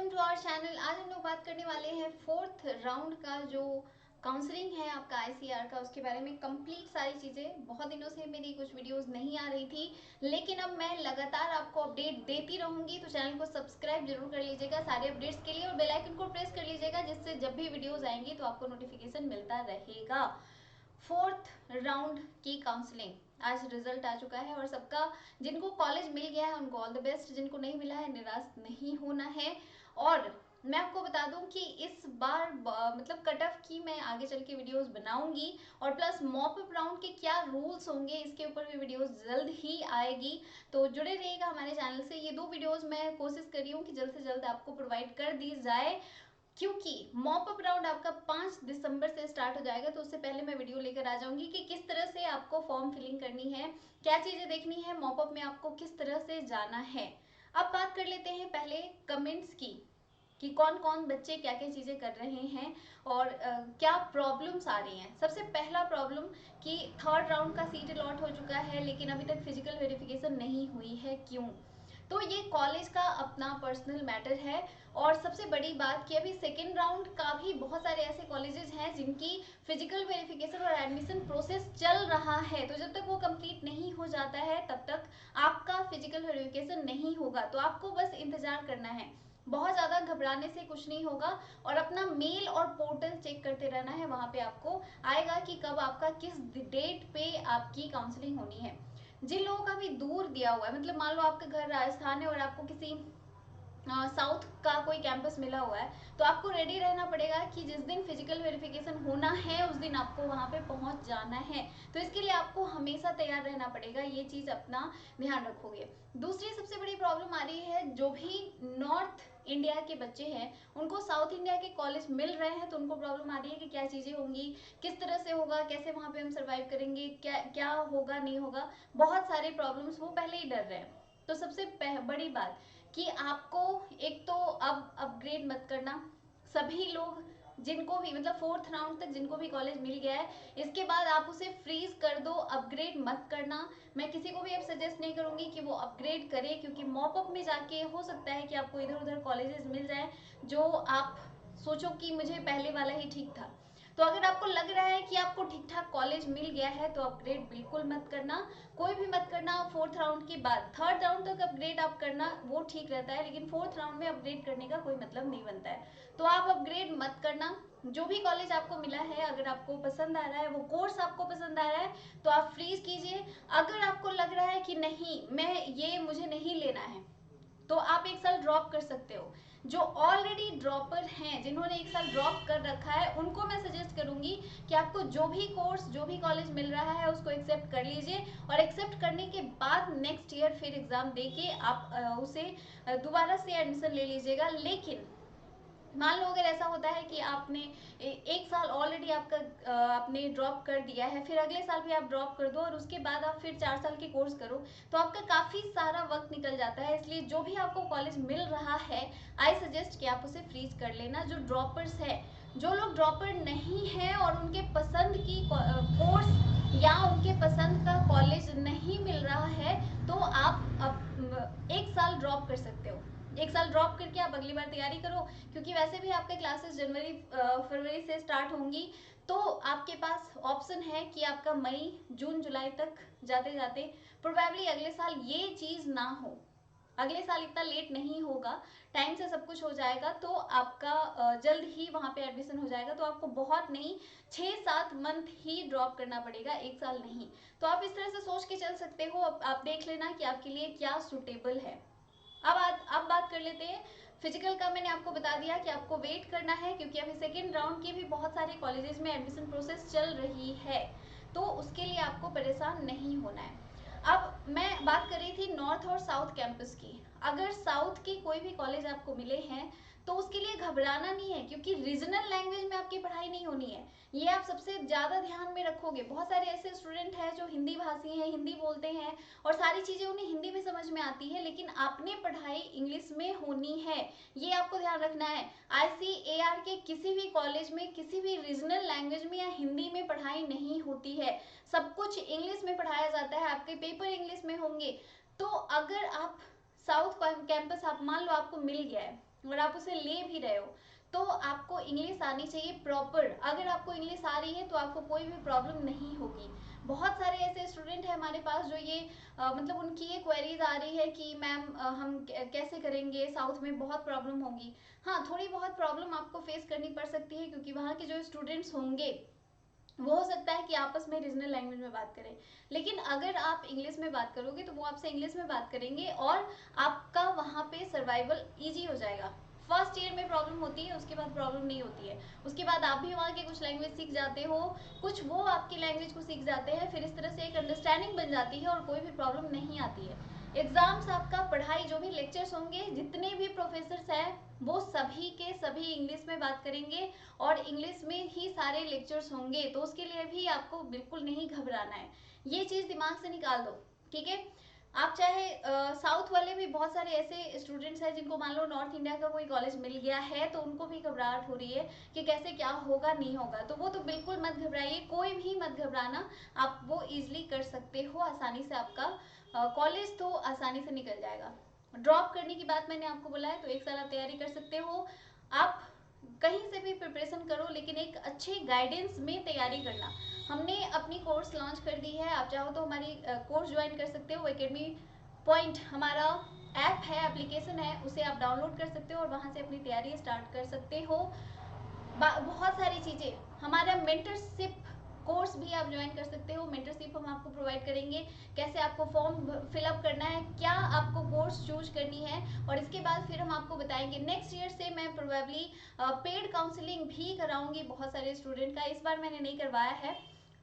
Welcome to our channel. आज हम लोग बात करने वाले हैं फोर्थ राउंड का जो काउंसलिंग है आपका आईसीआर का, उसके बारे में कंप्लीट सारी चीज़ें। बहुत दिनों से मेरी कुछ वीडियोस नहीं आ रही थी, लेकिन अब मैं लगातार आपको अपडेट देती रहूंगी, तो चैनल को सब्सक्राइब जरूर कर लीजिएगा सारे अपडेट्स के लिए और बेल आइकन को प्रेस कर लीजिएगा, जिससे जब भी वीडियोज आएंगी तो आपको नोटिफिकेशन मिलता रहेगा। फोर्थ राउंड की काउंसलिंग आज रिजल्ट आ चुका है और सबका जिनको कॉलेज मिल गया है उनको ऑल द बेस्ट, जिनको नहीं मिला है निराश नहीं होना है। और मैं आपको बता दूं कि इस बार मतलब कट ऑफ की मैं आगे चल के वीडियोस बनाऊंगी और प्लस मॉप अप राउंड के क्या रूल्स होंगे इसके ऊपर भी वीडियोस जल्द ही आएगी, तो जुड़े रहिएगा हमारे चैनल से। ये दो वीडियोस मैं कोशिश कर रही हूँ कि जल्द से जल्द आपको प्रोवाइड कर दी जाए, क्योंकि मॉप अप राउंड आपका 5 दिसंबर से स्टार्ट हो जाएगा, तो उससे पहले मैं वीडियो लेकर आ जाऊंगी कि किस तरह से आपको फॉर्म फिलिंग करनी है, क्या चीजें देखनी है, मॉप अप में आपको किस तरह से जाना है। अब बात कर लेते हैं पहले कमेंट्स की कि कौन कौन बच्चे क्या क्या चीजें कर रहे हैं और क्या प्रॉब्लम्स आ रही हैं। सबसे पहला प्रॉब्लम कि थर्ड राउंड का सीट अलॉट हो चुका है लेकिन अभी तक फिजिकल वेरिफिकेशन नहीं हुई है, क्यों? तो ये कॉलेज का अपना पर्सनल मैटर है। और सबसे बड़ी बात कि अभी सेकेंड राउंड का भी बहुत सारे ऐसे कॉलेजेस हैं जिनकी फिजिकल वेरिफिकेशन और एडमिशन प्रोसेस चल रहा है, तो जब तक वो कंप्लीट नहीं हो जाता है तब तक आपका फिजिकल वेरिफिकेशन नहीं होगा। तो आपको बस इंतजार करना है, बहुत ज़्यादा घबराने से कुछ नहीं होगा और अपना मेल और पोर्टल चेक करते रहना है। वहाँ पे आपको आएगा कि कब आपका किस डेट पे आपकी काउंसलिंग होनी है। जिन लोगों का भी दूर दिया हुआ है, मतलब मान लो आपका घर राजस्थान है और आपको किसी साउथ का कोई कैंपस मिला हुआ है, तो आपको रेडी रहना पड़ेगा कि जिस दिन फिजिकल वेरिफिकेशन होना है उस दिन आपको वहां पे पहुंच जाना है। तो इसके लिए आपको हमेशा तैयार रहना पड़ेगा, ये चीज अपना ध्यान रखोगे। दूसरी सबसे बड़ी प्रॉब्लम आ रही है, जो भी नॉर्थ इंडिया के बच्चे हैं उनको साउथ इंडिया के कॉलेज मिल रहे हैं, तो उनको प्रॉब्लम आ रही है कि क्या चीजें होंगी, किस तरह से होगा, कैसे वहां पे हम सर्वाइव करेंगे, क्या क्या होगा नहीं होगा, बहुत सारे प्रॉब्लम्स, वो पहले ही डर रहे हैं। तो सबसे बड़ी बात कि आपको एक तो अब अपग्रेड मत करना। सभी लोग जिनको भी मतलब फोर्थ राउंड तक जिनको भी कॉलेज मिल गया है, इसके बाद आप उसे फ्रीज कर दो, अपग्रेड मत करना। मैं किसी को भी अब सजेस्ट नहीं करूंगी कि वो अपग्रेड करे, क्योंकि मॉपअप में जाके हो सकता है कि आपको इधर उधर कॉलेजेस मिल जाए जो आप सोचो कि मुझे पहले वाला ही ठीक था। तो अगर आपको लग रहा है कि आपको ठीक ठाक कॉलेज मिल गया है तो अपग्रेड बिल्कुल मत करना, कोई भी मत करना। फोर्थ राउंड के बाद थर्ड राउंड तक अपग्रेड आप करना वो ठीक रहता है, लेकिन फोर्थ राउंड में अपग्रेड करने का कोई मतलब नहीं बनता है, तो आप अपग्रेड मत करना। जो भी कॉलेज आपको मिला है, अगर आपको पसंद आ रहा है, वो कोर्स आपको पसंद आ रहा है, तो आप फ्रीज कीजिए। अगर आपको लग रहा है कि नहीं मैं ये मुझे नहीं लेना है, तो आप एक साल ड्रॉप कर सकते हो। जो ऑलरेडी ड्रॉपर हैं, जिन्होंने एक साल ड्रॉप कर रखा है, उनको मैं सजेस्ट करूंगी कि आपको जो भी कोर्स जो भी कॉलेज मिल रहा है उसको एक्सेप्ट कर लीजिए और एक्सेप्ट करने के बाद नेक्स्ट ईयर फिर एग्जाम देके आप उसे दोबारा से एडमिशन ले लीजिएगा। लेकिन मान लो अगर ऐसा होता है कि आपने एक साल ऑलरेडी आपका आपने ड्रॉप कर दिया है, फिर अगले साल भी आप ड्रॉप कर दो और उसके बाद आप फिर 4 साल के कोर्स करो, तो आपका काफ़ी सारा वक्त निकल जाता है। इसलिए जो भी आपको कॉलेज मिल रहा है, आई सजेस्ट कि आप उसे फ्रीज कर लेना। जो ड्रॉपर्स है, जो लोग ड्रॉपर नहीं है और उनके पसंद की कोर्स या उनके पसंद का कॉलेज नहीं मिल रहा है, तो आप एक साल ड्रॉप कर सकते हो। एक साल ड्रॉप करके आप अगली बार तैयारी करो, क्योंकि वैसे भी आपके क्लासेस जनवरी फरवरी से स्टार्ट होंगी, तो आपके पास ऑप्शन है कि आपका मई जून जुलाई तक जाते जाते प्रोबेबली अगले साल ये चीज़ ना हो, अगले साल इतना लेट नहीं होगा, टाइम से सब कुछ हो जाएगा, तो आपका जल्द ही वहाँ पे एडमिशन हो जाएगा। तो आपको बहुत नहीं 6-7 मंथ ही ड्रॉप करना पड़ेगा, एक साल नहीं। तो आप इस तरह से सोच के चल सकते हो। आप देख लेना कि आपके लिए क्या सुटेबल है। अब बात कर लेते हैं फिजिकल का। मैंने आपको बता दिया कि आपको वेट करना है, क्योंकि अभी सेकेंड राउंड की भी बहुत सारे कॉलेजेस में एडमिशन प्रोसेस चल रही है, तो उसके लिए आपको परेशान नहीं होना है। अब मैं बात कर रही थी नॉर्थ और साउथ कैंपस की। अगर साउथ के कोई भी कॉलेज आपको मिले हैं तो उसके लिए घबराना नहीं है, क्योंकि रीजनल लैंग्वेज में आपकी पढ़ाई नहीं होनी है, ये आप सबसे ज़्यादा ध्यान में रखोगे। बहुत सारे ऐसे स्टूडेंट हैं जो हिंदी भाषी हैं, हिंदी बोलते हैं और सारी चीज़ें उन्हें हिंदी में समझ में आती है, लेकिन आपने पढ़ाई इंग्लिश में होनी है, ये आपको ध्यान रखना है। आईसीएआर के किसी भी कॉलेज में किसी भी रीजनल लैंग्वेज में या हिंदी में पढ़ाई नहीं होती है, सब कुछ इंग्लिश में पढ़ाया जाता है, आपके पेपर इंग्लिश में होंगे। तो अगर आप साउथ कैंपस आप मान लो आपको मिल गया है, और आप उसे ले भी रहे हो तो आपको इंग्लिश आनी चाहिए प्रॉपर। अगर आपको इंग्लिश आ रही है तो आपको कोई भी प्रॉब्लम नहीं होगी। बहुत सारे ऐसे स्टूडेंट हैं हमारे पास जो ये मतलब उनकी ये क्वेरीज आ रही है कि मैम हम कैसे करेंगे, साउथ में बहुत प्रॉब्लम होगी। हाँ, थोड़ी बहुत प्रॉब्लम आपको फेस करनी पड़ सकती है क्योंकि वहाँ के जो स्टूडेंट्स होंगे वो हो सकता है कि आपस में रीजनल लैंग्वेज में बात करें, लेकिन अगर आप इंग्लिश में बात करोगे तो वो आपसे इंग्लिश में बात करेंगे और आपका वहाँ पे सर्वाइवल ईजी हो जाएगा। फर्स्ट ईयर में प्रॉब्लम होती है, उसके बाद प्रॉब्लम नहीं होती है। उसके बाद आप भी वहाँ के कुछ लैंग्वेज सीख जाते हो, कुछ वो आपकी लैंग्वेज को सीख जाते हैं, फिर इस तरह से एक अंडरस्टैंडिंग बन जाती है और कोई भी प्रॉब्लम नहीं आती है। एग्जाम्स, आपका पढ़ाई, जो भी लेक्चर्स होंगे, जितने भी प्रोफेसर्स हैं वो सभी के सभी इंग्लिश में बात करेंगे और इंग्लिश में ही सारे लेक्चर्स होंगे। तो उसके लिए भी आपको बिल्कुल नहीं घबराना है, ये चीज़ दिमाग से निकाल दो, ठीक है। आप चाहे साउथ वाले भी बहुत सारे ऐसे स्टूडेंट्स हैं जिनको मान लो नॉर्थ इंडिया का कोई कॉलेज मिल गया है तो उनको भी घबराहट हो रही है कि कैसे क्या होगा नहीं होगा, तो वो तो बिल्कुल मत घबराइए, कोई भी मत घबराना। आप वो इजीली कर सकते हो, आसानी से आपका कॉलेज तो आसानी से निकल जाएगा। ड्रॉप करने की बात मैंने आपको बोला है तो एक साल आप तैयारी कर सकते हो। आप कहीं से भी प्रिपरेशन करो लेकिन एक अच्छे गाइडेंस में तैयारी करना। हमने अपनी कोर्स लॉन्च कर दी है, आप चाहो तो हमारी कोर्स ज्वाइन कर सकते हो। एकेडमी पॉइंट हमारा ऐप है, एप्लीकेशन है, उसे आप डाउनलोड कर सकते हो और वहाँ से अपनी तैयारी स्टार्ट कर सकते हो। बहुत सारी चीज़ें, हमारा मेंटरशिप कोर्स भी आप ज्वाइन कर सकते हो। मेंटरशिप हम आपको प्रोवाइड करेंगे, कैसे आपको फॉर्म फिलअप करना है, क्या आपको कोर्स चूज करनी है, और इसके बाद फिर हम आपको बताएंगे। नेक्स्ट ईयर से मैं प्रोबेबली पेड काउंसलिंग भी कराऊंगी बहुत सारे स्टूडेंट का, इस बार मैंने नहीं करवाया है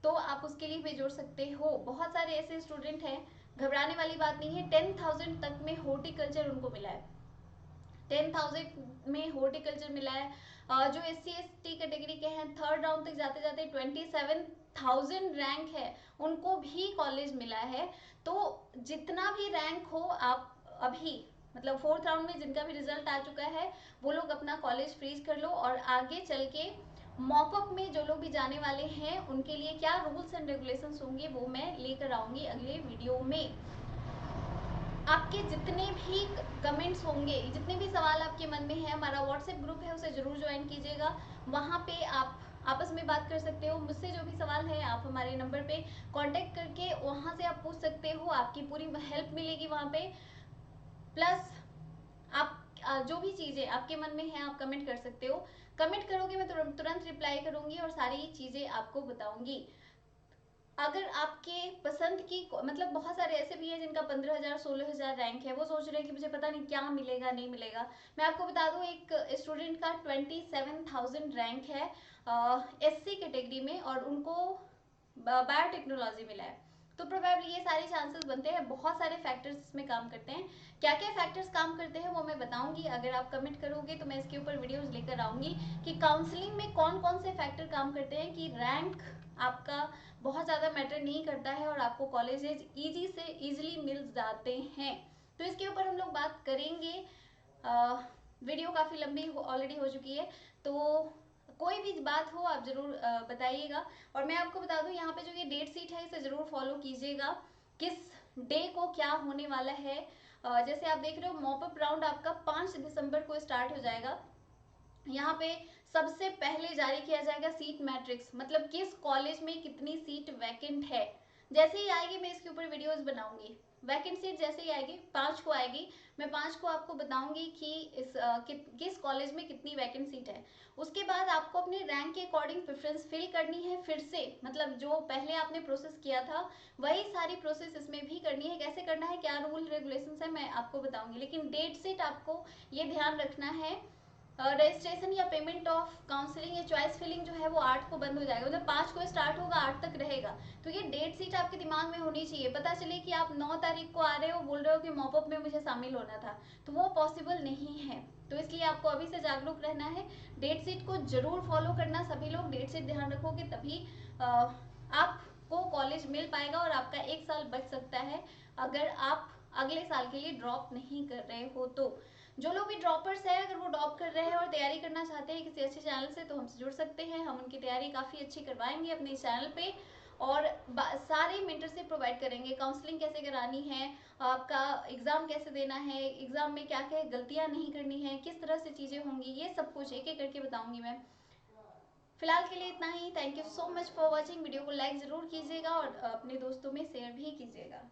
तो आप उसके लिए भी जोड़ सकते हो। बहुत सारे ऐसे स्टूडेंट हैं, घबराने वाली बात नहीं है। 10,000 तक में हॉर्टिकल्चर उनको मिला है, 10,000 में हॉर्टिकल्चर मिला है। जो SC/ST कैटेगरी के हैं, थर्ड राउंड तक जाते जाते 27,000 रैंक है, उनको भी कॉलेज मिला है। तो जितना भी रैंक हो, आप अभी मतलब फोर्थ राउंड में जिनका भी रिजल्ट आ चुका है वो लोग अपना कॉलेज फ्रीज कर लो और आगे चल के मॉकअप में जो लोग भी जाने वाले हैं उनके लिए क्या रूल्स एंड रेगुलेशंस होंगे वो मैं लेकर आऊंगी अगले वीडियो में। आपके जितने भी कमेंट्स होंगे, जितने भी सवाल आपके मन में है, हमारा व्हाट्सएप ग्रुप है, उसे जरूर ज्वाइन कीजिएगा। वहाँ पे आप आपस में बात कर सकते हो, मुझसे जो भी सवाल है आप हमारे नंबर पे कांटेक्ट करके वहाँ से आप पूछ सकते हो, आपकी पूरी हेल्प मिलेगी वहाँ पे। प्लस आप जो भी चीज़ें आपके मन में है आप कमेंट कर सकते हो, कमेंट करोगे मैं तुरंत रिप्लाई करूँगी और सारी चीज़ें आपको बताऊँगी। अगर आपके पसंद की मतलब बहुत सारे ऐसे भी हैं जिनका 15,000 16,000 रैंक है, वो सोच रहे हैं कि मुझे पता नहीं क्या मिलेगा नहीं मिलेगा। मैं आपको बता दूं, एक स्टूडेंट का 27,000 रैंक है SC कैटेगरी में और उनको बायोटेक्नोलॉजी मिला है। तो प्रोबेबली ये सारे चांसेस बनते हैं, बहुत सारे फैक्टर्स इसमें काम करते हैं। क्या क्या फैक्टर्स काम करते हैं वो मैं बताऊंगी, अगर आप कमेंट करोगे तो मैं इसके ऊपर वीडियोस लेकर आऊंगी कि काउंसलिंग में कौन कौन से फैक्टर काम करते हैं, कि रैंक आपका बहुत ज़्यादा मैटर नहीं करता है और आपको कॉलेजेस ईजी से ईजिली मिल जाते हैं। तो इसके ऊपर हम लोग बात करेंगे। वीडियो काफ़ी लंबी ऑलरेडी हो चुकी है, तो कोई भी बात हो आप ज़रूर बताइएगा। और मैं आपको बता दूं, यहाँ पे जो ये डेट शीट है इसे ज़रूर फॉलो कीजिएगा, किस डे को क्या होने वाला है। जैसे आप देख रहे हो मॉपअप राउंड आपका 5 दिसंबर को स्टार्ट हो जाएगा। यहाँ पे सबसे पहले जारी किया जाएगा सीट मैट्रिक्स, मतलब किस कॉलेज में कितनी सीट वैकेंट है। जैसे ही आएगी मैं इसके ऊपर वीडियोस बनाऊंगी, वैकेंट सीट जैसे ही आएगी 5 को आएगी, मैं 5 को आपको बताऊंगी कि किस कॉलेज में कितनी वैकेंट सीट है। उसके बाद आपको अपने रैंक के अकॉर्डिंग प्रेफरेंस फिल करनी है फिर से, मतलब जो पहले आपने प्रोसेस किया था वही सारी प्रोसेस इसमें भी करनी है। कैसे करना है, क्या रूल रेगुलेशंस है, मैं आपको बताऊंगी। लेकिन डेट सीट आपको ये ध्यान रखना है, रजिस्ट्रेशन या पेमेंट ऑफ काउंसलिंग या चॉइस फिलिंग जो है वो 8 को बंद हो जाएगा, मतलब 5 को स्टार्ट होगा 8 तक रहेगा। तो ये डेट सीट आपके दिमाग में होनी चाहिए। पता चले कि आप 9 तारीख को आ रहे हो, बोल रहे हो कि मॉपअप में मुझे शामिल होना था, तो वो पॉसिबल नहीं है। तो इसलिए आपको अभी से जागरूक रहना है, डेट सीट को जरूर फॉलो करना। सभी लोग डेट सीट ध्यान रखोगे तभी आपको कॉलेज मिल पाएगा और आपका 1 साल बच सकता है अगर आप अगले साल के लिए ड्रॉप नहीं कर रहे हो। तो जो लोग भी ड्रॉपर्स हैं, अगर वो ड्रॉप कर रहे हैं और तैयारी करना चाहते हैं किसी अच्छे चैनल से, तो हमसे जुड़ सकते हैं, हम उनकी तैयारी काफ़ी अच्छी करवाएंगे अपने चैनल पे। और सारे मेंटर से प्रोवाइड करेंगे। काउंसलिंग कैसे करानी है, आपका एग्ज़ाम कैसे देना है, एग्ज़ाम में क्या क्या गलतियाँ नहीं करनी है, किस तरह से चीज़ें होंगी, ये सब कुछ एक एक करके बताऊंगी मैं। फिलहाल के लिए इतना ही। Thank you so much for watching. Video को लाइक ज़रूर कीजिएगा और अपने दोस्तों में शेयर भी कीजिएगा।